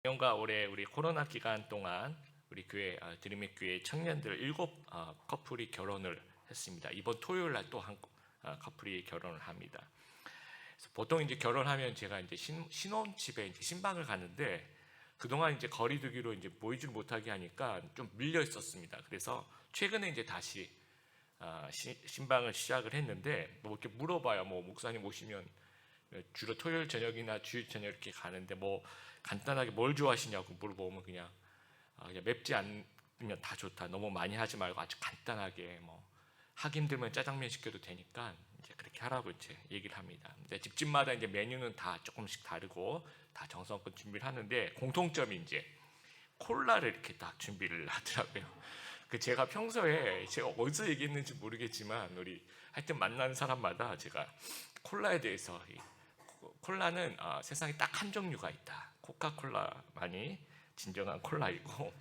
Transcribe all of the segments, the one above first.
작년과 올해 우리 코로나 기간 동안 우리 교회 드림의 교회 청년들 7 커플이 결혼을 했습니다. 이번 토요일 날 또 한 커플이 결혼을 합니다. 그래서 보통 이제 결혼하면 제가 이제 신혼집에 이제 신방을 가는데 그동안 이제 거리두기로 이제 모이질 못하게 하니까 좀 밀려 있었습니다. 그래서 최근에 이제 다시 신방을 시작을 했는데 뭐 이렇게 물어봐요. 뭐 목사님 오시면 주로 토요일 저녁이나 주일 저녁 이렇게 가는데 뭐 간단하게 뭘 좋아하시냐고 물어보면 그냥 맵지 않으면 다 좋다. 너무 많이 하지 말고 아주 간단하게 뭐 하기 힘들면 짜장면 시켜도 되니까 이제 그렇게 하라고 이제 얘기를 합니다. 근데 집집마다 이제 메뉴는 다 조금씩 다르고 다 정성껏 준비를 하는데 공통점이 이제 콜라를 이렇게 딱 준비를 하더라고요. 그 제가 평소에 제가 어디서 얘기했는지 모르겠지만 우리 하여튼 만나는 사람마다 제가 콜라에 대해서 콜라는 세상에 딱 한 종류가 있다. 코카콜라만이 진정한 콜라이고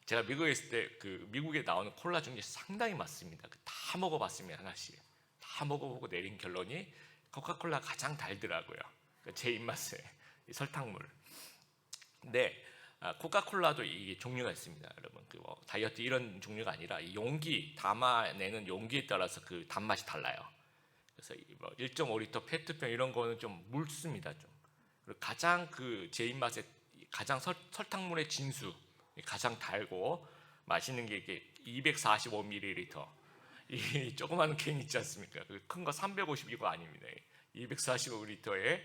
제가 미국에 있을 때 그 미국에 나오는 콜라 중에 상당히 많습니다. 다 먹어봤습니다. 하나씩 다 먹어보고 내린 결론이 코카콜라 가장 달더라고요. 제 입맛에 설탕물. 근데 코카콜라도 이게 종류가 있습니다, 여러분. 뭐 다이어트 이런 종류가 아니라 이 용기 담아내는 용기에 따라서 그 단맛이 달라요. 그래서 뭐 1.5리터 페트병 이런 거는 좀 묽습니다, 좀. 그리고 가장 제 입맛에 가장 설탕물의 진수, 가장 달고 맛있는 게 이게 245ml. 이 조그마한 캔 있지 않습니까? 큰 거 350 이거 아닙니다. 245ml에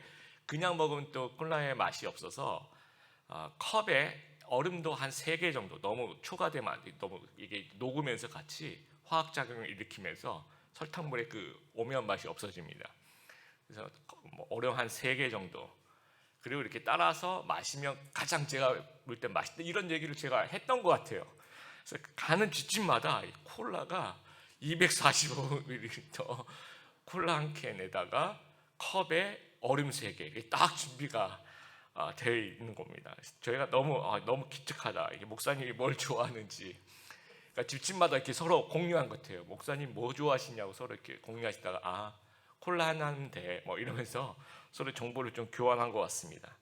그냥 먹으면 또 콜라의 맛이 없어서 컵에 얼음도 한 3개 정도 너무 초과되면 너무 이게 녹으면서 같이 화학작용을 일으키면서 설탕물의 그 오묘한 맛이 없어집니다. 그래서 뭐 얼음 한 3개 정도 그리고 이렇게 따라서 마시면 가장 제가 볼 때 맛있다 이런 얘기를 제가 했던 것 같아요. 그래서 가는 집집마다 콜라가 245ml 콜라 한 캔에다가 컵에 얼음 3개 딱 준비가 되어 있는 겁니다. 저희가 너무 기특하다. 이게 목사님이 뭘 좋아하는지. 그러니까 집집마다 이렇게 서로 공유한 것 같아요. 목사님 뭐 좋아하시냐고 서로 이렇게 공유하시다가 콜라 하나 하면 돼. 뭐 이러면서 서로 정보를 좀 교환한 것 같습니다.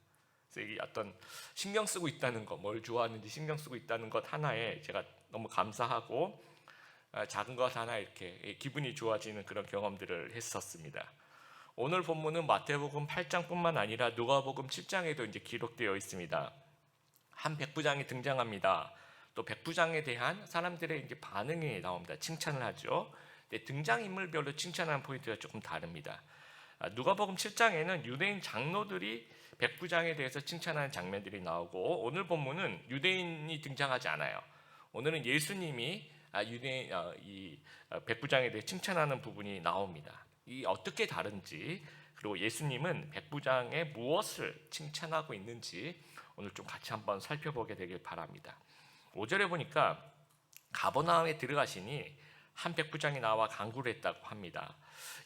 그래서 이게 어떤 신경 쓰고 있다는 것, 뭘 좋아하는지 신경 쓰고 있다는 것 하나에 제가 너무 감사하고 작은 것 하나 이렇게 기분이 좋아지는 그런 경험들을 했었습니다. 오늘 본문은 마태복음 8장뿐만 아니라 누가복음 7장에도 이제 기록되어 있습니다. 한 백부장이 등장합니다. 또 백부장에 대한 사람들의 이제 반응이 나옵니다. 칭찬을 하죠. 근데 등장인물별로 칭찬하는 포인트가 조금 다릅니다. 누가복음 7장에는 유대인 장로들이 백부장에 대해서 칭찬하는 장면들이 나오고 오늘 본문은 유대인이 등장하지 않아요. 오늘은 예수님이 이 백부장에 대해 칭찬하는 부분이 나옵니다. 이 어떻게 다른지 그리고 예수님은 백부장의 무엇을 칭찬하고 있는지 오늘 좀 같이 한번 살펴보게 되길 바랍니다. 5절에 보니까 가버나움에 들어가시니 한 백부장이 나와 간구를 했다고 합니다.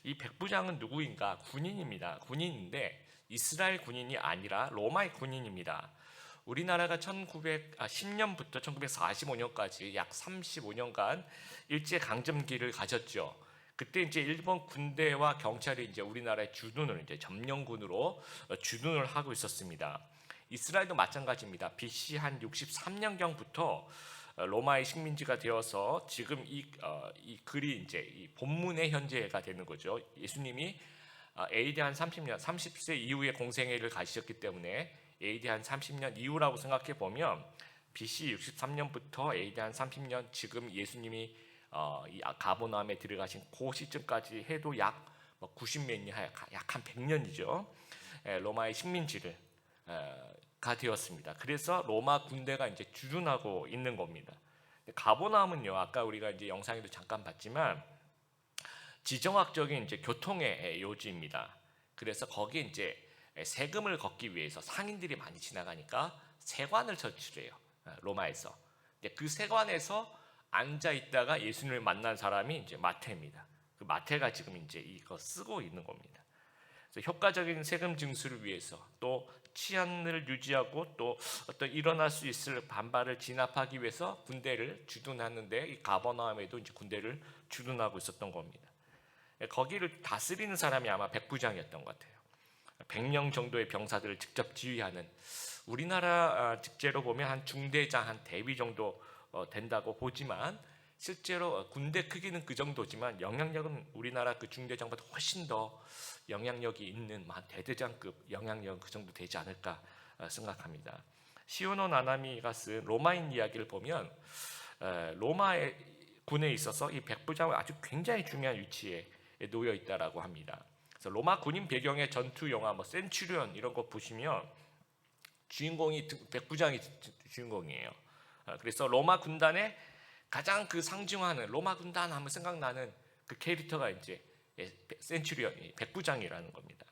이 백부장은 누구인가? 군인입니다. 군인인데 이스라엘 군인이 아니라 로마의 군인입니다. 우리나라가 1910년부터 1945년까지 약 35년간 일제강점기를 가졌죠. 그때 이제 일본 군대와 경찰이 이제 우리나라의 주둔을 이제 점령군으로 주둔을 하고 있었습니다. 이스라엘도 마찬가지입니다. BC 한 63년경부터 로마의 식민지가 되어서 지금 이 글이 이제 이 본문의 현재가 되는 거죠. 예수님이 AD 한 30년, 30세 이후에 공생애를 가시셨기 때문에 AD 한 30년 이후라고 생각해 보면 BC 63년부터 AD 한 30년 지금 예수님이 이 가버나움에 들어가신 그 시점까지 해도 약 90몇 년, 약 한 100년이죠. 로마의 식민지를 가 되었습니다. 그래서 로마 군대가 이제 주둔하고 있는 겁니다. 가버나움은요, 아까 우리가 이제 영상에도 잠깐 봤지만 지정학적인 이제 교통의 요지입니다. 그래서 거기에 이제 세금을 걷기 위해서 상인들이 많이 지나가니까 세관을 설치를 해요. 로마에서. 그 세관에서 앉아 있다가 예수님을 만난 사람이 이제 마태입니다. 그 마태가 지금 이제 이거 쓰고 있는 겁니다. 그래서 효과적인 세금 징수를 위해서 또 치안을 유지하고 또 어떤 일어날 수 있을 반발을 진압하기 위해서 군대를 주둔하는데 이 가버나움에도 이제 군대를 주둔하고 있었던 겁니다. 거기를 다스리는 사람이 아마 백부장이었던 것 같아요. 100명 정도의 병사들을 직접 지휘하는 우리나라 직제로 보면 한 중대장, 한 대위 정도 된다고 보지만 실제로 군대 크기는 그 정도지만 영향력은 우리나라 그 중대장보다 훨씬 더 영향력이 있는 한 대대장급 영향력 그 정도 되지 않을까 생각합니다. 시오노 나나미가 쓴 로마인 이야기를 보면 로마의 군에 있어서 이 백부장은 아주 굉장히 중요한 위치에 놓여 있다라고 합니다. 그래서 로마 군인 배경의 전투 영화 뭐 센츄리온 이런 거 보시면 주인공이 백부장이 주인공이에요. 그래서 로마 군단의 가장 그 상징하는 로마 군단 하면 생각나는 그 캐릭터가 이제 센츄리온 백부장이라는 겁니다.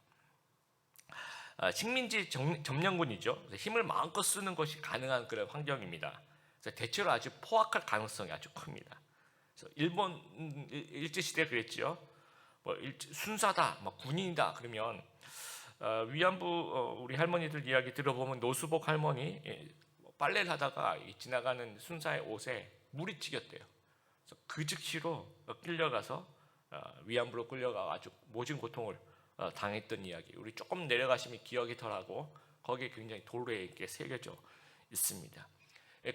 식민지 점령군이죠. 힘을 마음껏 쓰는 것이 가능한 그런 환경입니다. 그래서 대체로 아주 포악할 가능성이 아주 큽니다. 그래서 일본 일제 시대 그랬죠. 뭐 순사다, 뭐 군인이다 그러면 위안부 우리 할머니들 이야기 들어보면 노수복 할머니 빨래를 하다가 지나가는 순사의 옷에 물이 튀겼대요. 그래서 그 즉시로 끌려가서 위안부로 끌려가 아주 모진 고통을 당했던 이야기. 우리 조금 내려가시면 기억이 덜하고 거기에 굉장히 도로에 이렇게 새겨져 있습니다.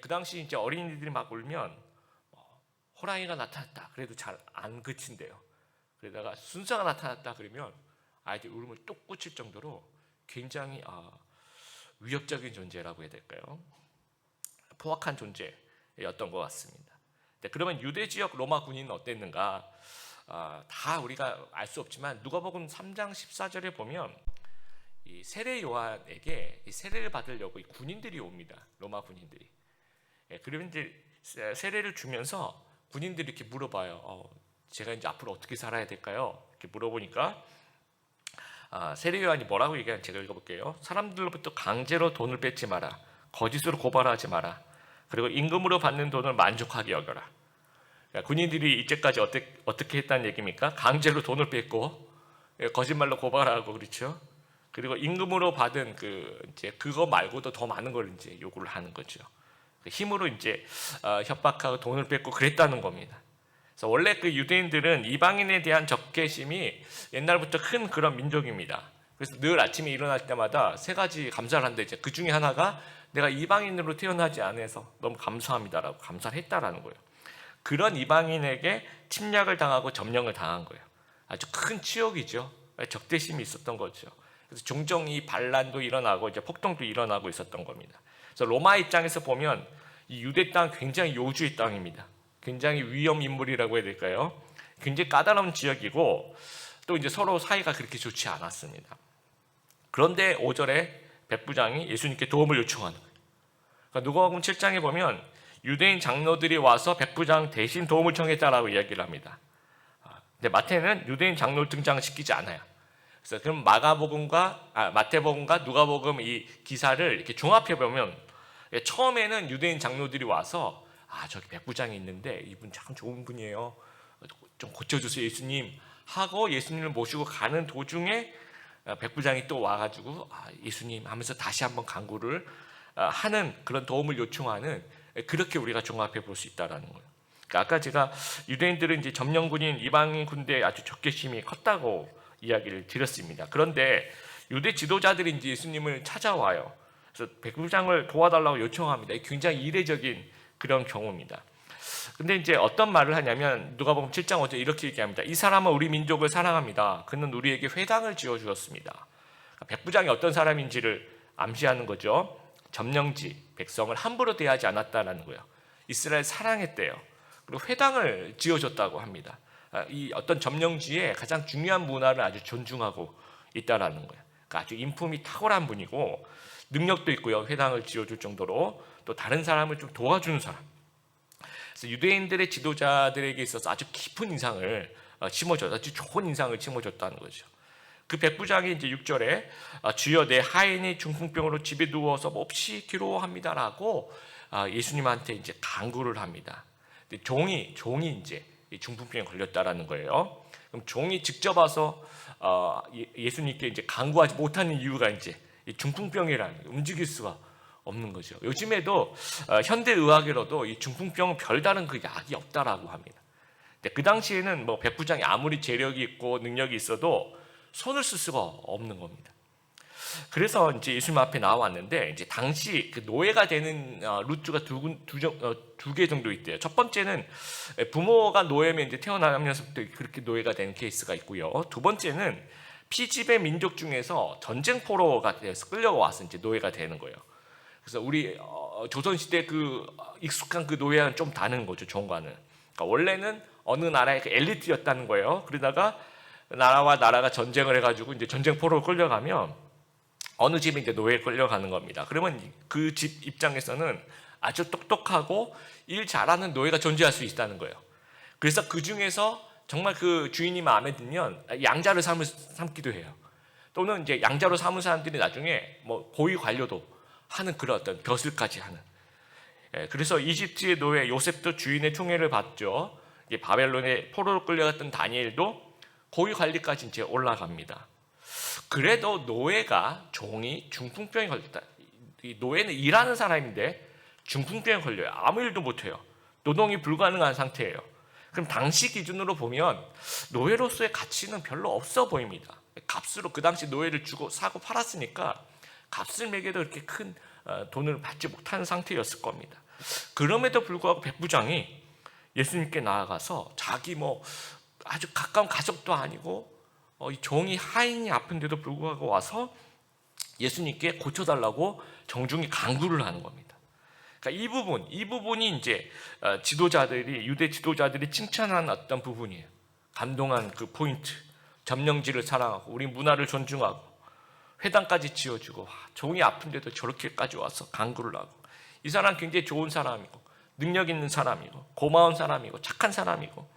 그 당시 이제 어린이들이 막 울면 호랑이가 나타났다 그래도 잘 안 그친대요. 그러다가 순사가 나타났다 그러면 아이들 울음을 뚝 꽂힐 정도로 굉장히 위협적인 존재라고 해야 될까요? 포악한 존재였던 것 같습니다. 그러면 유대 지역 로마 군인은 어땠는가? 다 우리가 알 수 없지만 누가복음 3장 14절에 보면 이 세례 요한에게 이 세례를 받으려고 이 군인들이 옵니다. 로마 군인들이. 그러면 이제 세례를 주면서 군인들이 이렇게 물어봐요. 제가 이제 앞으로 어떻게 살아야 될까요? 이렇게 물어보니까 세례 요한이 뭐라고 얘기하는지 제가 읽어볼게요. 사람들로부터 강제로 돈을 뺏지 마라. 거짓으로 고발하지 마라. 그리고 임금으로 받는 돈을 만족하게 여겨라. 그러니까 군인들이 이때까지 어떻게 했다는 얘기입니까? 강제로 돈을 뺏고 거짓말로 고발하고 그렇죠. 그리고 임금으로 받은 이제 그거 말고도 더 많은 걸 이제 요구를 하는 거죠. 힘으로 이제 협박하고 돈을 뺏고 그랬다는 겁니다. 그래서 원래 그 유대인들은 이방인에 대한 적개심이 옛날부터 큰 그런 민족입니다. 그래서 늘 아침에 일어날 때마다 세 가지 감사를 하는데 이제 그 중에 하나가 내가 이방인으로 태어나지 않아서 너무 감사합니다라고 감사를 했다라는 거예요. 그런 이방인에게 침략을 당하고 점령을 당한 거예요. 아주 큰 치욕이죠. 적대심이 있었던 거죠. 그래서 종종 이 반란도 일어나고 이제 폭동도 일어나고 있었던 겁니다. 그래서 로마 입장에서 보면 이 유대 땅 굉장히 요주의 땅입니다. 굉장히 위험 인물이라고 해야 될까요? 굉장히 까다로운 지역이고 또 이제 서로 사이가 그렇게 좋지 않았습니다. 그런데 5절에 백부장이 예수님께 도움을 요청하는 거예요. 그러니까 누가복음 7장에 보면 유대인 장로들이 와서 백부장 대신 도움을 청했다라고 이야기를 합니다. 근데 마태는 유대인 장로를 등장시키지 않아요. 그래서 그럼 마태복음과 누가복음 이 기사를 이렇게 종합해 보면 처음에는 유대인 장로들이 와서 저기 백부장이 있는데 이분 참 좋은 분이에요. 좀 고쳐주세요 예수님 하고 예수님을 모시고 가는 도중에 백부장이 또 와가지고 예수님 하면서 다시 한번 간구를 하는 그런 도움을 요청하는 그렇게 우리가 종합해 볼 수 있다라는 거예요. 그러니까 아까 제가 유대인들은 이제 점령군인 이방인 군대에 아주 적개심이 컸다고 이야기를 드렸습니다. 그런데 유대 지도자들이 이제 예수님을 찾아와요. 그래서 백부장을 도와달라고 요청합니다. 굉장히 이례적인 그런 경우입니다. 근데 이제 어떤 말을 하냐면 누가복음 7장 5절 이렇게 얘기합니다. 이 사람은 우리 민족을 사랑합니다. 그는 우리에게 회당을 지어 주었습니다. 백부장이 어떤 사람인지를 암시하는 거죠. 점령지 백성을 함부로 대하지 않았다라는 거예요. 이스라엘 사랑했대요. 그리고 회당을 지어줬다고 합니다. 이 어떤 점령지에 가장 중요한 문화를 아주 존중하고 있다라는 거예요. 그러니까 아주 인품이 탁월한 분이고 능력도 있고요. 회당을 지어줄 정도로 또 다른 사람을 좀 도와주는 사람. 그래서 유대인들의 지도자들에게 있어서 아주 깊은 인상을 심어줬다. 아주 좋은 인상을 심어줬다는 거죠. 그 백부장이 이제 6절에 주여 내 하인이 중풍병으로 집에 누워서 몹시 괴로워합니다라고 예수님한테 이제 간구를 합니다. 근데 종이 이제 중풍병에 걸렸다라는 거예요. 그럼 종이 직접 와서 예수님께 이제 간구하지 못하는 이유가 이제 중풍병이라는 움직일 수가 없는 거죠. 요즘에도 현대 의학으로도 이 중풍병은 별다른 그 약이 없다라고 합니다. 근데 그 당시에는 뭐 백부장이 아무리 재력이 있고 능력이 있어도 손을 쓸 수가 없는 겁니다. 그래서 이제 예수님 앞에 나왔는데 이제 당시 그 노예가 되는 루트가 두 개 정도 있대요. 첫 번째는 부모가 노예면 이제 태어나면서부터 그렇게 노예가 되는 케이스가 있고요. 두 번째는 피지배 민족 중에서 전쟁포로가 돼서 끌려와서 이제 노예가 되는 거예요. 그래서 우리 조선 시대 그 익숙한 그 노예와는 좀 다른 거죠, 종과는. 그러니까 원래는 어느 나라의 그 엘리트였다는 거예요. 그러다가 나라와 나라가 전쟁을 해가지고 이제 전쟁포로로 끌려가면 어느 집에 이제 노예에 끌려가는 겁니다. 그러면 그 집 입장에서는 아주 똑똑하고 일 잘하는 노예가 존재할 수 있다는 거예요. 그래서 그 중에서 정말 그 주인이 마음에 들면 양자를 삼기도 해요. 또는 이제 양자로 삼은 사람들이 나중에 뭐 고위 관료도 하는 그런 어떤 벼슬까지 하는. 그래서 이집트의 노예 요셉도 주인의 총애를 받죠. 바벨론의 포로로 끌려갔던 다니엘도 고위 관리까지 이제 올라갑니다. 그래도 노예가 종이 중풍병에 걸렸다. 이 노예는 일하는 사람인데 중풍병에 걸려요. 아무 일도 못해요. 노동이 불가능한 상태예요. 그럼 당시 기준으로 보면 노예로서의 가치는 별로 없어 보입니다. 값으로 그 당시 노예를 주고 사고 팔았으니까 값을 매겨도 그렇게 큰 돈을 받지 못하는 상태였을 겁니다. 그럼에도 불구하고 백부장이 예수님께 나아가서 자기 뭐 아주 가까운 가족도 아니고 이 종이 하인이 아픈데도 불구하고 와서 예수님께 고쳐달라고 정중히 간구를 하는 겁니다. 그러니까 이 부분이 이제 유대 지도자들이 칭찬한 어떤 부분이에요. 감동한 그 포인트. 점령지를 사랑하고 우리 문화를 존중하고 회당까지 지어주고 종이 아픈데도 저렇게까지 와서 간구를 하고 이 사람 굉장히 좋은 사람이고 능력 있는 사람이고 고마운 사람이고 착한 사람이고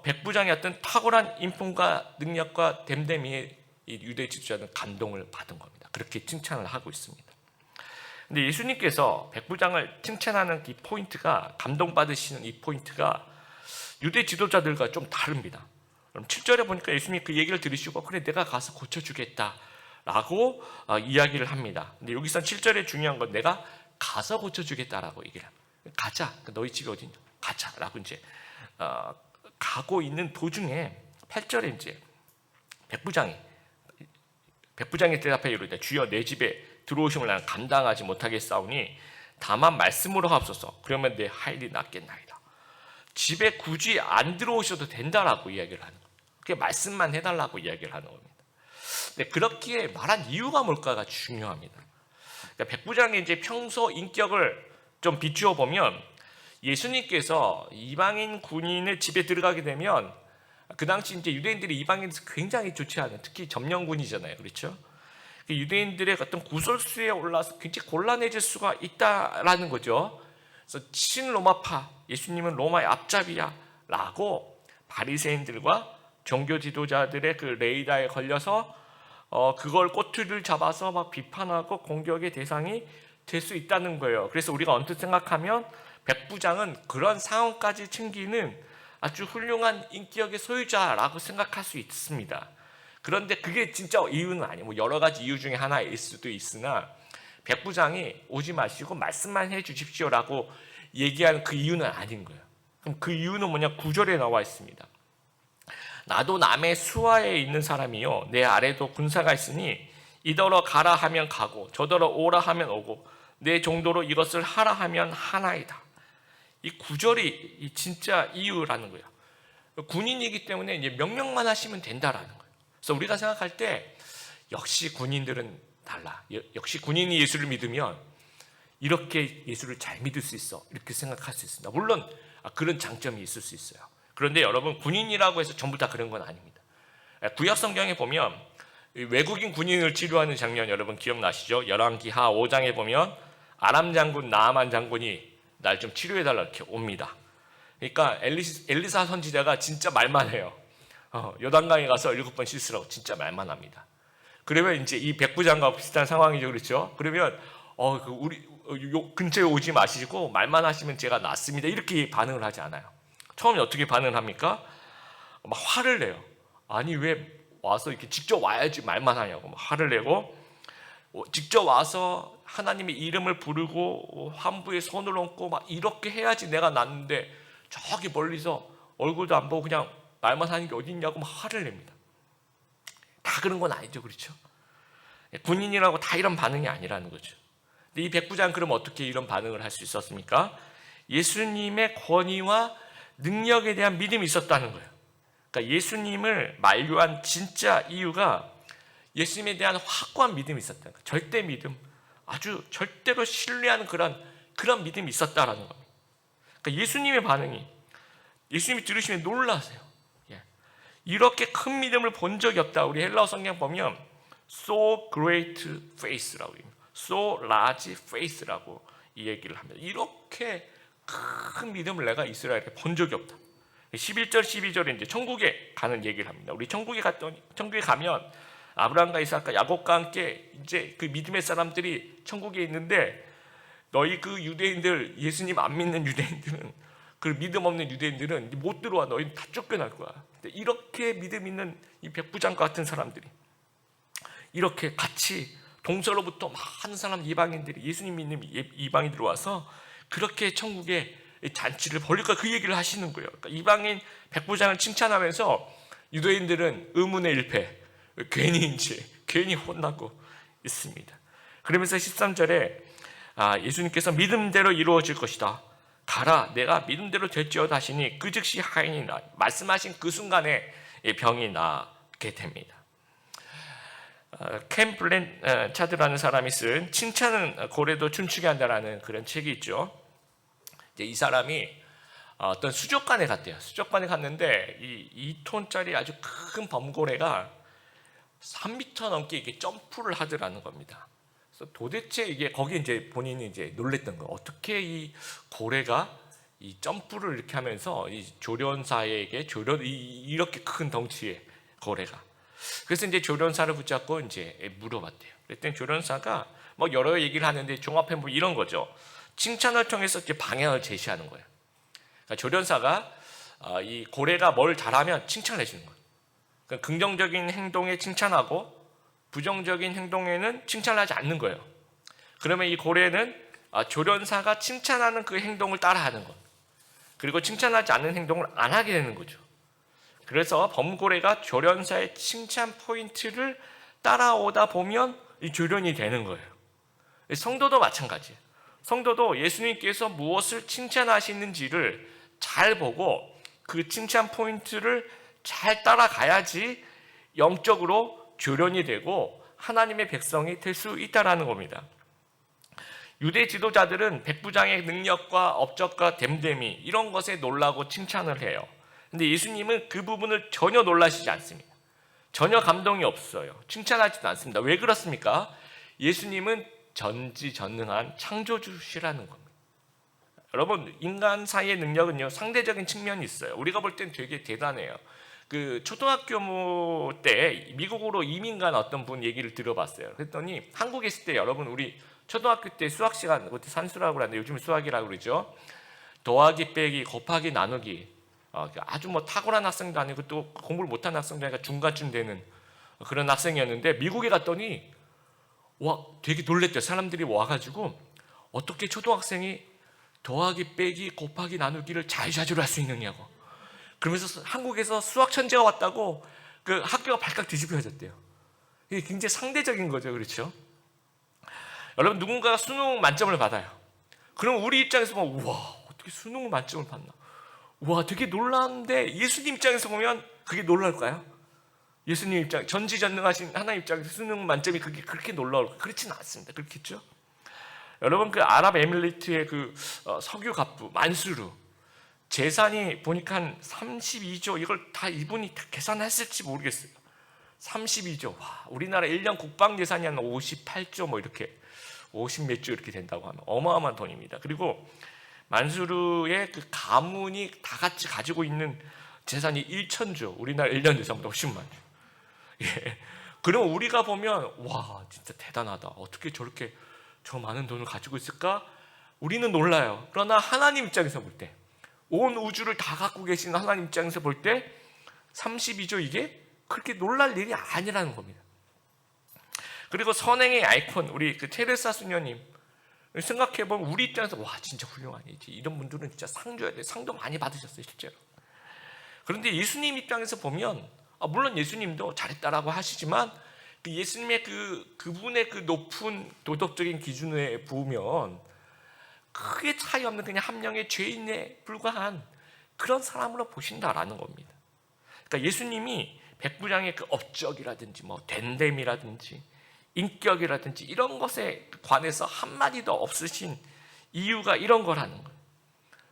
백부장의 어떤 탁월한 인품과 능력과 됨됨이에 이 유대 지도자는 감동을 받은 겁니다. 그렇게 칭찬을 하고 있습니다. 근데 예수님께서 백부장을 칭찬하는 이 포인트가 감동받으시는 이 포인트가 유대 지도자들과 좀 다릅니다. 그럼 7절에 보니까 예수님이 그 얘기를 들으시고 그래 내가 가서 고쳐주겠다라고 이야기를 합니다. 근데 여기서 7절에 중요한 건 내가 가서 고쳐주겠다라고 얘기를 합니다. 가자. 너희 집이 어딘지 가자라고 이제 가고 있는 도중에 8절에 이제 백부장이 대답하여 이르되 주여 내 집에 들어오심을 나는 감당하지 못하겠사오니 다만 말씀으로 하옵소서. 그러면 내 하인이 낫겠나이다. 집에 굳이 안 들어오셔도 된다라고 이야기를 하는 겁니다. 그게 말씀만 해달라고 이야기를 하는 겁니다. 근데 그렇게 말한 이유가 뭘까가 중요합니다. 그러니까 백부장의 이제 평소 인격을 좀 비추어 보면 예수님께서 이방인 군인의 집에 들어가게 되면 그 당시 이제 유대인들이 이방인에서 굉장히 좋지 않은 특히 점령군이잖아요, 그렇죠? 유대인들의 어떤 구설수에 올라서 굉장히 곤란해질 수가 있다라는 거죠. 그래서 친로마파, 예수님은 로마의 앞잡이야라고 바리새인들과 종교 지도자들의 그 레이더에 걸려서 그걸 꼬투리를 잡아서 막 비판하고 공격의 대상이 될 수 있다는 거예요. 그래서 우리가 언뜻 생각하면 백부장은 그런 상황까지 챙기는 아주 훌륭한 인격의 소유자라고 생각할 수 있습니다. 그런데 그게 진짜 이유는 아니고 여러 가지 이유 중에 하나일 수도 있으나 백부장이 오지 마시고 말씀만 해 주십시오라고 얘기하는 그 이유는 아닌 거예요. 그럼 그 이유는 뭐냐? 9절에 나와 있습니다. 나도 남의 수하에 있는 사람이요 내 아래도 군사가 있으니 이더러 가라 하면 가고 저더러 오라 하면 오고 내 정도로 이것을 하라 하면 하나이다. 이 9절이 진짜 이유라는 거예요. 군인이기 때문에 이제 명령만 하시면 된다라는 거예요. 그래서 우리가 생각할 때 역시 군인들은 달라. 역시 군인이 예수를 믿으면 이렇게 예수를 잘 믿을 수 있어. 이렇게 생각할 수 있습니다. 물론 그런 장점이 있을 수 있어요. 그런데 여러분 군인이라고 해서 전부 다 그런 건 아닙니다. 구약 성경에 보면 외국인 군인을 치료하는 장면 여러분 기억나시죠? 열왕기하 5장에 보면 아람 장군 나아만 장군이 날 좀 치료해달라 이렇게 옵니다. 그러니까 엘리사 선지자가 진짜 말만 해요. 요단강에 가서 7번 씻으라고 진짜 말만 합니다. 그러면 이제 이 백부장과 비슷한 상황이죠, 그렇죠? 그러면 우리 근처에 오지 마시고 말만 하시면 제가 낫습니다. 이렇게 반응을 하지 않아요. 처음에 어떻게 반응을 합니까? 막 화를 내요. 아니 왜 와서 이렇게 직접 와야지 말만 하냐고 막 화를 내고 직접 와서 하나님의 이름을 부르고 환부에 손을 얹고 막 이렇게 해야지 내가 낫는데 저기 멀리서 얼굴도 안 보고 그냥 말만 하는 게 어디 있냐고 막 화를 냅니다. 다 그런 건 아니죠, 그렇죠? 군인이라고 다 이런 반응이 아니라는 거죠. 근데 이 백부장 그럼 어떻게 이런 반응을 할 수 있었습니까? 예수님의 권위와 능력에 대한 믿음이 있었다는 거예요. 그러니까 예수님을 만류한 진짜 이유가 예수님에 대한 확고한 믿음이 있었다는 거예요. 절대 믿음, 아주 절대로 신뢰하는 그런 믿음이 있었다라는 겁니다. 그러니까 예수님의 반응이, 예수님이 들으시면 놀라세요. 이렇게 큰 믿음을 본 적이 없다. 우리 헬라어 성경 보면 so great faith라고 합니다. so large faith라고 이 얘기를 합니다. 이렇게 큰 믿음을 내가 이스라엘에 본 적이 없다. 11절 12절에 이제 천국에 가는 얘기를 합니다. 우리 천국에 가면 아브라함과 이삭과 야곱과 함께 이제 그 믿음의 사람들이 천국에 있는데, 너희 그 유대인들, 예수님 안 믿는 유대인들은, 그 믿음 없는 유대인들은 못 들어와. 너희는 다 쫓겨날 거야. 이렇게 믿음 있는 이 백부장과 같은 사람들이 이렇게 같이 동서로부터 많은 사람, 이방인들이, 예수님 믿는 이방인들이 와서 그렇게 천국에 잔치를 벌릴 거야, 그 얘기를 하시는 거예요. 그러니까 이방인 백부장을 칭찬하면서 유대인들은 의문의 일패, 괜히 혼나고 있습니다. 그러면서 13절에 예수님께서 믿음대로 이루어질 것이다. 가라, 내가 믿음대로 될지어다 하시니 그 즉시 하인이 나, 말씀하신 그 순간에 병이 나게 됩니다. 켄 블렌차드라는 사람이 쓴 칭찬은 고래도 춤추게 한다라는 그런 책이 있죠. 이제 이 사람이 어떤 수족관에 갔대요. 수족관에 갔는데 이 2톤짜리 아주 큰 범고래가 3m 넘게 이게 점프를 하더라는 겁니다. 그래서 도대체 이게 거기 이제 본인이 이제 놀랬던 거예요. 어떻게 이 고래가 이 점프를 이렇게 하면서 이 조련사에게 이렇게 큰 덩치의 고래가. 그래서 이제 조련사를 붙잡고 이제 물어봤대요. 그랬더니 조련사가 뭐 여러 얘기를 하는데 종합해 보면 이런 거죠. 칭찬을 통해서 이렇게 방향을 제시하는 거예요. 그러니까 조련사가 이 고래가 뭘 잘하면 칭찬을 해주는 거예요. 그러니까 긍정적인 행동에 칭찬하고 부정적인 행동에는 칭찬을 하지 않는 거예요. 그러면 이 고래는 조련사가 칭찬하는 그 행동을 따라하는 것, 그리고 칭찬하지 않는 행동을 안 하게 되는 거죠. 그래서 범고래가 조련사의 칭찬 포인트를 따라오다 보면 이 조련이 되는 거예요. 성도도 마찬가지예요. 성도도 예수님께서 무엇을 칭찬하시는지를 잘 보고 그 칭찬 포인트를 잘 따라가야지 영적으로 조련이 되고 하나님의 백성이 될 수 있다는 겁니다. 유대 지도자들은 백부장의 능력과 업적과 됨됨이 이런 것에 놀라고 칭찬을 해요. 근데 예수님은 그 부분을 전혀 놀라시지 않습니다. 전혀 감동이 없어요. 칭찬하지도 않습니다. 왜 그렇습니까? 예수님은 전지전능한 창조주시라는 겁니다. 여러분, 인간 사이의 능력은요, 상대적인 측면이 있어요. 우리가 볼 땐 되게 대단해요. 그 초등학교 때 미국으로 이민 간 어떤 분 얘기를 들어봤어요. 그랬더니 한국에 있을 때, 여러분 우리 초등학교 때 수학 시간, 그때 산수라고 하는데 요즘 수학이라고 그러죠. 더하기 빼기 곱하기 나누기, 아주 뭐 탁월한 학생도 아니고 또 공부를 못한 학생도 아니고 중간쯤 되는 그런 학생이었는데, 미국에 갔더니 되게 놀랬대요. 사람들이 와가지고 어떻게 초등학생이 더하기 빼기 곱하기 나누기를 자유자재로 할 수 있느냐고. 그러면서 한국에서 수학 천재가 왔다고 그 학교가 발칵 뒤집혀졌대요. 이게 굉장히 상대적인 거죠, 그렇죠? 여러분, 누군가가 수능 만점을 받아요. 그럼 우리 입장에서 보면 우와, 어떻게 수능 만점을 받나? 우와, 되게 놀라운데 예수님 입장에서 보면 그게 놀랄까요? 예수님 입장, 전지전능하신 하나님 입장에서 수능 만점이 그렇게 놀라울까? 그렇지는 않습니다. 그렇겠죠? 여러분, 그 아랍에미리트의 그 석유 갑부 만수르, 재산이 보니까 한 32조, 이걸 다 이분이 다 계산했을지 모르겠어요. 32조. 와, 우리나라 1년 국방 예산이 한 58조 뭐 이렇게 50 몇 조 이렇게 된다고 하면 어마어마한 돈입니다. 그리고 만수르의 그 가문이 다 같이 가지고 있는 재산이 1,000조, 우리나라 1년 예산보다 훨씬 많죠. 예. 그럼 우리가 보면 와, 진짜 대단하다. 어떻게 저렇게 저 많은 돈을 가지고 있을까? 우리는 놀라요. 그러나 하나님 입장에서 볼 때, 온 우주를 다 갖고 계신 하나님 입장에서 볼 때 32조 이게 그렇게 놀랄 일이 아니라는 겁니다. 그리고 선행의 아이콘, 우리 그 테레사 수녀님 생각해보면 우리 입장에서 와, 진짜 훌륭하지. 이런 분들은 진짜 상 줘야 돼. 상도 많이 받으셨어요, 실제로. 그런데 예수님 입장에서 보면 물론 예수님도 잘했다라고 하시지만 그 예수님의 그분의 그 높은 도덕적인 기준에 부으면 크게 차이 없는 그냥 한 명의 죄인에 불과한 그런 사람으로 보신다라는 겁니다. 그러니까 예수님이 백부장의 그 업적이라든지 뭐 됨됨이라든지 인격이라든지 이런 것에 관해서 한마디도 없으신 이유가 이런 거라는 거예요.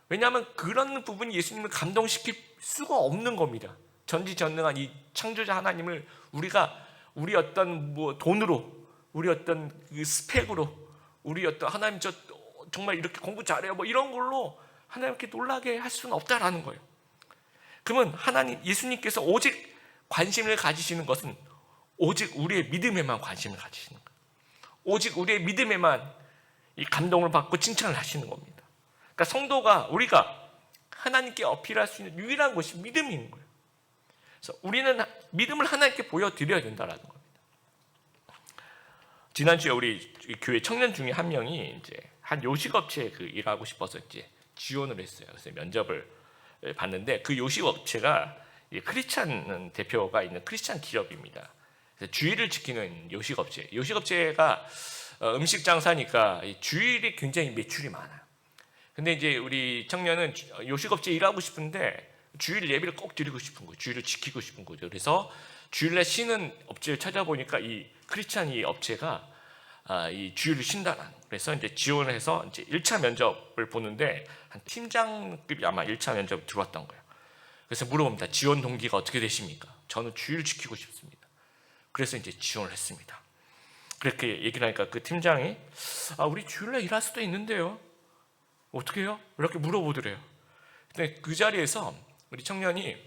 왜냐하면 그런 부분이 예수님을 감동시킬 수가 없는 겁니다. 전지전능한 이 창조자 하나님을 우리 어떤 뭐 돈으로, 우리 어떤 그 스펙으로, 우리 어떤 하나님 저 정말 이렇게 공부 잘해요 뭐 이런 걸로 하나님께 놀라게 할 수는 없다라는 거예요. 그러면 하나님 예수님께서 오직 관심을 가지시는 것은 오직 우리의 믿음에만 관심을 가지시는 거예요. 오직 우리의 믿음에만 이 감동을 받고 칭찬을 하시는 겁니다. 그러니까 성도가 우리가 하나님께 어필할 수 있는 유일한 것이 믿음인 거예요. 그래서 우리는 믿음을 하나님께 보여드려야 된다는 겁니다. 지난주에 우리 교회 청년 중에 한 명이 이제 한 요식업체에 일하고 싶어서 이제 지원을 했어요. 그래서 면접을 봤는데 그 요식업체가 크리스찬 대표가 있는 크리스찬 기업입니다. 그래서 주일을 지키는 요식업체. 요식업체가 음식 장사니까 주일이 굉장히 매출이 많아요. 근데 이제 우리 청년은 요식업체 일하고 싶은데 주일 예배를 꼭 드리고 싶은 거예요. 주일을 지키고 싶은 거죠. 그래서 주일날 쉬는 업체를 찾아보니까 이 크리스찬 이 업체가 이 주일을 쉰다는. 그래서 이제 지원을 해서 이제 1차 면접을 보는데 한 팀장급이 아마 1차 면접 들어왔던 거예요. 그래서 물어봅니다. 지원 동기가 어떻게 되십니까? 저는 주일 지키고 싶습니다. 그래서 이제 지원을 했습니다. 그렇게 얘기를 하니까 그 팀장이 우리 주일날 일할 수도 있는데요. 어떻게 해요? 이렇게 물어보더래요. 근데 그 자리에서 우리 청년이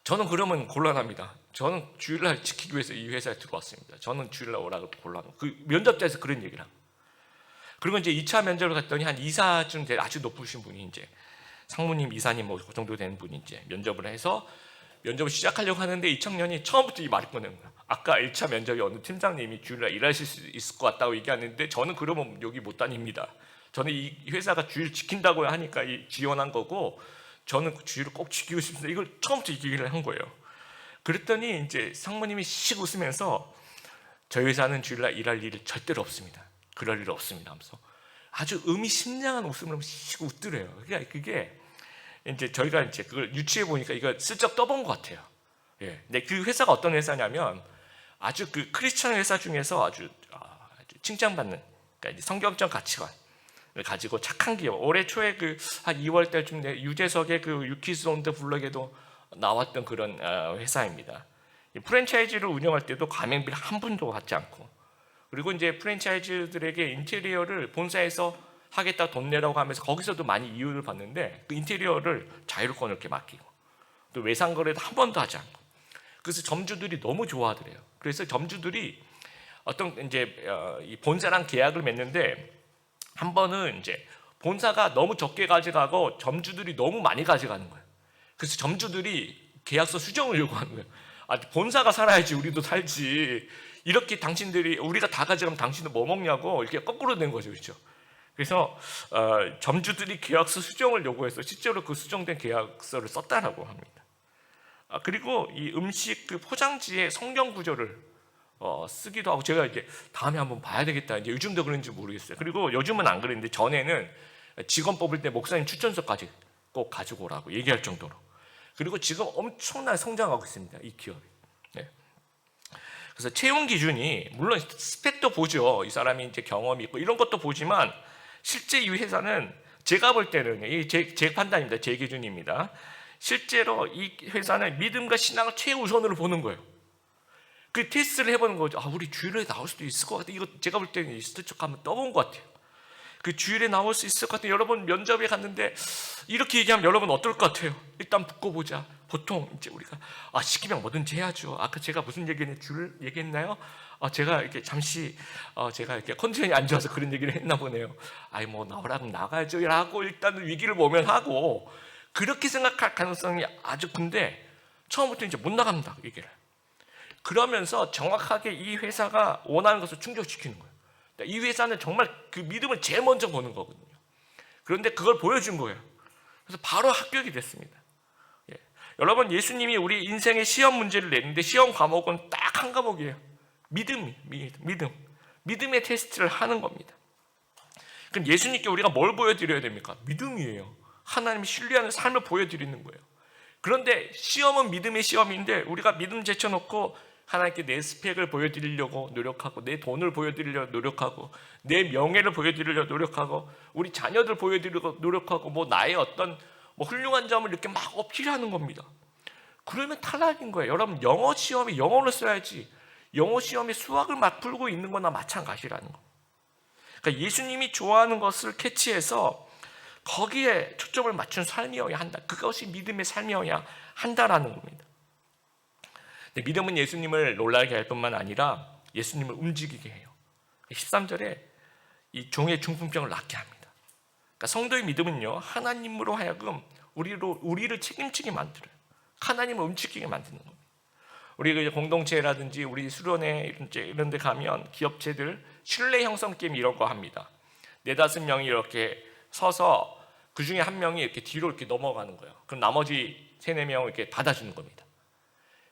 저는 그러면 곤란합니다. 저는 주일날 지키기 위해서 이 회사에 들어왔습니다. 저는 주일날 오라고 곤란해요. 그 면접자에서 그런 얘기를 하고. 그리고 이제 2차 면접을 갔더니 한 이사쯤 될 아주 높으신 분이 이제 상무님, 이사님 뭐 그 정도 되는 분이 이제 면접을 해서 면접을 시작하려고 하는데 이 청년이 처음부터 이 말을 꺼내는 거야. 아까 1차 면접에 어느 팀장님이 주일날 일하실 수 있을 것 같다고 얘기하는데 저는 그러면 여기 못 다닙니다. 저는 이 회사가 주일 지킨다고 하니까 지원한 거고 저는 그 주일을 꼭 지키고 싶습니다. 이걸 처음부터 얘기를 한 거예요. 그랬더니 이제 상무님이 씩 웃으면서 저희 회사는 주일날 일할 일이 절대로 없습니다. 그럴 일 없습니다 하면서 아주 의미심장한 웃음을 씩 웃더래요. 그러니까 그게 이제 저희가 이제 그걸 유추해 보니까 이거 슬쩍 떠본 것 같아요. 예. 근데 그 회사가 어떤 회사냐면 아주 그 크리스천 회사 중에서 아주 칭찬받는 그러니까 성경적 가치관을 가지고 착한 기업. 올해 초에 한 2월 달쯤 유재석의 그 유키즈 온 더 블럭에도 나왔던 그런 회사입니다. 프랜차이즈를 운영할 때도 가맹비를 한 푼도 받지 않고 그리고 이제 프랜차이즈들에게 인테리어를 본사에서 하겠다 돈 내라고 하면서 거기서도 많이 이유를 받는데 그 인테리어를 자율권을 이렇게 맡기고 또 외상 거래도 한 번도 하지 않고 그래서 점주들이 너무 좋아하더래요. 그래서 점주들이 어떤 이제 이 본사랑 계약을 맺는데 한 번은 이제 본사가 너무 적게 가져가고 점주들이 너무 많이 가져가는 거예요. 그래서 점주들이 계약서 수정을 요구하는 거예요. 본사가 살아야지 우리도 살지. 이렇게 당신들이 우리가 다 가져가면 당신은 뭐 먹냐고 이렇게 거꾸로 된 거죠, 그렇죠? 그래서 점주들이 계약서 수정을 요구해서 실제로 그 수정된 계약서를 썼다라고 합니다. 그리고 이 음식 그 포장지에 성경 구절을 쓰기도 하고 제가 이제 다음에 한번 봐야 되겠다. 이제 요즘도 그런지 모르겠어요. 그리고 요즘은 안 그랬는데 전에는 직원 뽑을 때 목사님 추천서까지 꼭 가지고 오라고 얘기할 정도로. 그리고 지금 엄청나게 성장하고 있습니다. 이 기업이. 네. 그래서 채용 기준이 물론 스펙도 보죠. 이 사람이 이제 경험이 있고 이런 것도 보지만 실제 이 회사는 제가 볼 때는 제 판단입니다. 제 기준입니다. 실제로 이 회사는 믿음과 신앙을 최우선으로 보는 거예요. 그 테스트를 해보는 거죠. 우리 주일에 나올 수도 있을 것 같아. 이거 제가 볼 때는 스트척 한번 떠본 것 같아요. 그 주일에 나올 수 있을 것 같아요. 여러분 면접에 갔는데 이렇게 얘기하면 여러분 어떨 것 같아요? 일단 붙고 보자. 보통 이제 우리가 시키면 뭐든지 해야죠. 아까 제가 무슨 얘기했나요? 제가 이렇게 잠시 제가 이렇게 컨디션이 안 좋아서 그런 얘기를 했나 보네요. 뭐 나오라면 나가야죠라고 일단 위기를 모면하고 그렇게 생각할 가능성이 아주 큰데 처음부터 이제 못 나갑니다. 얘기를. 그러면서 정확하게 이 회사가 원하는 것을 충족시키는 거예요. 이 회사는 정말 그 믿음을 제일 먼저 보는 거거든요. 그런데 그걸 보여준 거예요. 그래서 바로 합격이 됐습니다. 여러분 예수님이 우리 인생의 시험 문제를 냈는데 시험 과목은 딱 한 과목이에요. 믿음의 테스트를 하는 겁니다. 그럼 예수님께 우리가 뭘 보여드려야 됩니까? 믿음이에요. 하나님 신뢰하는 삶을 보여드리는 거예요. 그런데 시험은 믿음의 시험인데 우리가 믿음 제쳐놓고 하나님께 내 스펙을 보여드리려고 노력하고, 내 돈을 보여드리려고 노력하고, 내 명예를 보여드리려고 노력하고, 우리 자녀들 보여드리려고 노력하고, 나의 어떤 훌륭한 점을 이렇게 막 어필하는 겁니다. 그러면 탈락인 거예요. 여러분, 영어 시험에 영어를 써야지 영어 시험에 수학을 막 풀고 있는 거나 마찬가지라는 거. 그러니까 예수님이 좋아하는 것을 캐치해서 거기에 초점을 맞춘 삶이어야 한다. 그것이 믿음의 삶이어야 한다라는 겁니다. 근데 믿음은 예수님을 놀라게 할 뿐만 아니라 예수님을 움직이게 해요. 13절에 이 종의 중풍병을 낫게 합니다. 그러니까 성도의 믿음은요, 하나님으로 하여금 우리를 책임지게 만들어요. 하나님을 움직이게 만드는 겁니다. 우리 공동체라든지 우리 수련회 이런 데 가면 기업체들 신뢰 형성 게임 이런 거 합니다. 4-5명이 이렇게 서서 그 중에 한 명이 이렇게 뒤로 이렇게 넘어가는 거예요. 그럼 나머지 3-4명을 이렇게 받아주는 겁니다.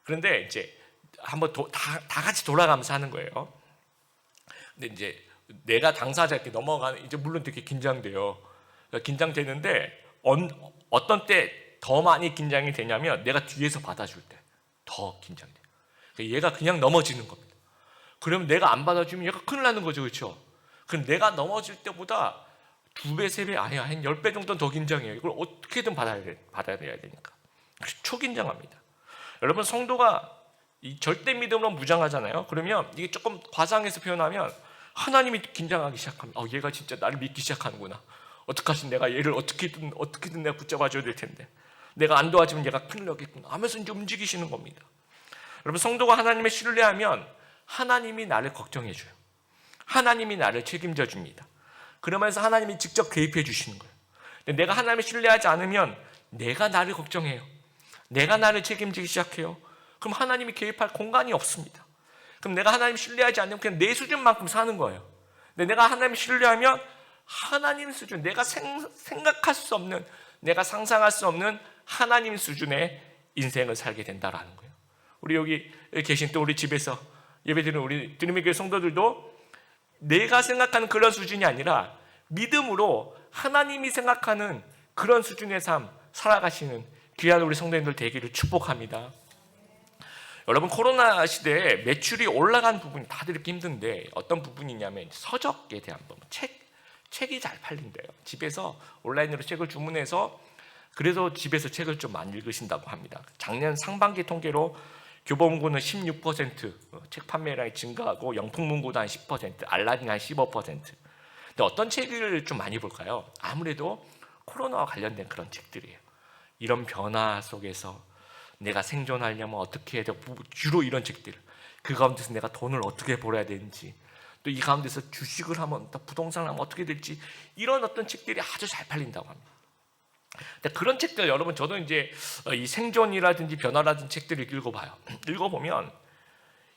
그런데 이제 한번 다 같이 돌아가면서 하는 거예요. 근데 이제 내가 당사자 이렇게 넘어가는, 이제 물론 되게 긴장돼요. 긴장되는데 어떤 때 더 많이 긴장이 되냐면 내가 뒤에서 받아줄 때 더 긴장돼요. 얘가 그냥 넘어지는 겁니다. 그러면 내가 안 받아주면 얘가 큰일 나는 거죠, 그렇죠? 그럼 내가 넘어질 때보다 2배, 3배, 아니야, 한 10배 정도는 더 긴장해요. 이걸 어떻게든 받아야 되니까. 초긴장합니다. 여러분, 성도가 이 절대 믿음으로 무장하잖아요. 그러면 이게 조금 과장해서 표현하면 하나님이 긴장하기 시작합니다. 얘가 진짜 나를 믿기 시작하는구나. 어떡하지? 내가 얘를 어떻게든 내가 붙잡아줘야 될 텐데, 내가 안 도와주면 얘가 큰일 나겠구나 하면서 이제 움직이시는 겁니다. 여러분, 성도가 하나님을 신뢰하면 하나님이 나를 걱정해줘요. 하나님이 나를 책임져 줍니다. 그러면서 하나님이 직접 개입해 주시는 거예요. 근데 내가 하나님을 신뢰하지 않으면 내가 나를 걱정해요. 내가 나를 책임지기 시작해요. 그럼 하나님이 개입할 공간이 없습니다. 그럼 내가 하나님을 신뢰하지 않으면 그냥 내 수준만큼 사는 거예요. 근데 내가 하나님을 신뢰하면 하나님 수준, 내가 생각할 수 없는, 내가 상상할 수 없는 하나님 수준의 인생을 살게 된다라는 거예요. 우리 여기 계신 또 우리 집에서 예배드리는 우리 드림의 교회 성도들도 내가 생각하는 그런 수준이 아니라 믿음으로 하나님이 생각하는 그런 수준의 삶 살아가시는 귀한 우리 성도님들 되기를 축복합니다. 여러분, 코로나 시대에 매출이 올라간 부분이 다들 이렇게 힘든데 어떤 부분이냐면 서적에 대한 부분, 책이 잘 팔린대요. 집에서 온라인으로 책을 주문해서 그래서 집에서 책을 좀 많이 읽으신다고 합니다. 작년 상반기 통계로 교보문고는 16% 책 판매량이 증가하고 영풍문고도 한 10%, 알라딘 한 15%. 근데 어떤 책을 좀 많이 볼까요? 아무래도 코로나와 관련된 그런 책들이에요. 이런 변화 속에서 내가 생존하려면 어떻게 해야 되고, 주로 이런 책들. 그 가운데서 내가 돈을 어떻게 벌어야 되는지, 또 이 가운데서 주식을 하면, 또 부동산을 하면 어떻게 될지, 이런 어떤 책들이 아주 잘 팔린다고 합니다. 근데 그런 책들, 여러분, 저도 이제 이 생존이라든지 변화라든지 책들을 읽어봐요. 읽어보면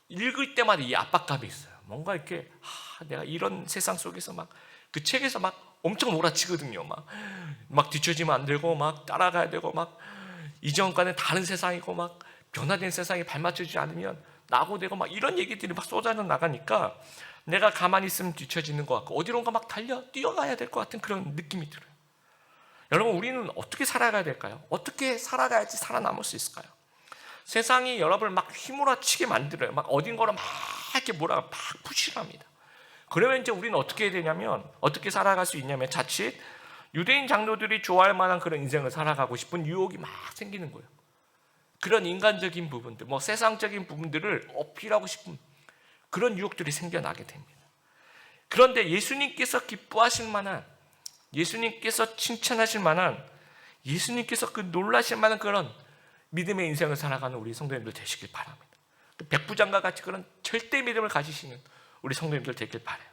읽을 때마다 이 압박감이 있어요. 뭔가 이렇게 내가 이런 세상 속에서 막 그 책에서 막 엄청 몰아치거든요. 막 뒤처지면 안 되고, 막 따라가야 되고, 막 이전과는 다른 세상이고, 막 변화된 세상에 발맞추지 않으면 낙오되고, 막 이런 얘기들이 막 쏟아져 나가니까 내가 가만히 있으면 뒤처지는 것 같고 어디론가 막 뛰어가야 될 것 같은 그런 느낌이 들어요. 여러분, 우리는 어떻게 살아가야 될까요? 어떻게 살아가야지 살아남을 수 있을까요? 세상이 여러분을 막 휘몰아치게 만들어요. 막 어딘가로 막 이렇게 막 푸시를 합니다. 그러면 이제 우리는 어떻게 해야 되냐면, 어떻게 살아갈 수 있냐면, 자칫 유대인 장로들이 좋아할 만한 그런 인생을 살아가고 싶은 유혹이 막 생기는 거예요. 그런 인간적인 부분들, 세상적인 부분들을 어필하고 싶은 그런 유혹들이 생겨나게 됩니다. 그런데 예수님께서 기뻐하실 만한, 예수님께서 칭찬하실 만한, 예수님께서 그 놀라실 만한 그런 믿음의 인생을 살아가는 우리 성도님들 되시길 바랍니다. 백부장과 같이 그런 절대 믿음을 가지시는 우리 성도님들 되길 바라요.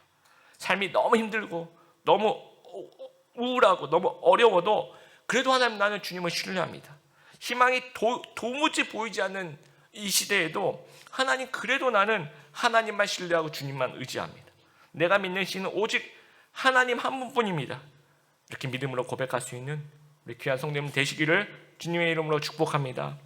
삶이 너무 힘들고 너무 우울하고 너무 어려워도 그래도 하나님, 나는 주님을 신뢰합니다. 희망이 도무지 보이지 않는 이 시대에도 하나님, 그래도 나는 하나님만 신뢰하고 주님만 의지합니다. 내가 믿는 신은 오직 하나님 한 분뿐입니다. 이렇게 믿음으로 고백할 수 있는 우리 귀한 성도님 되시기를 주님의 이름으로 축복합니다.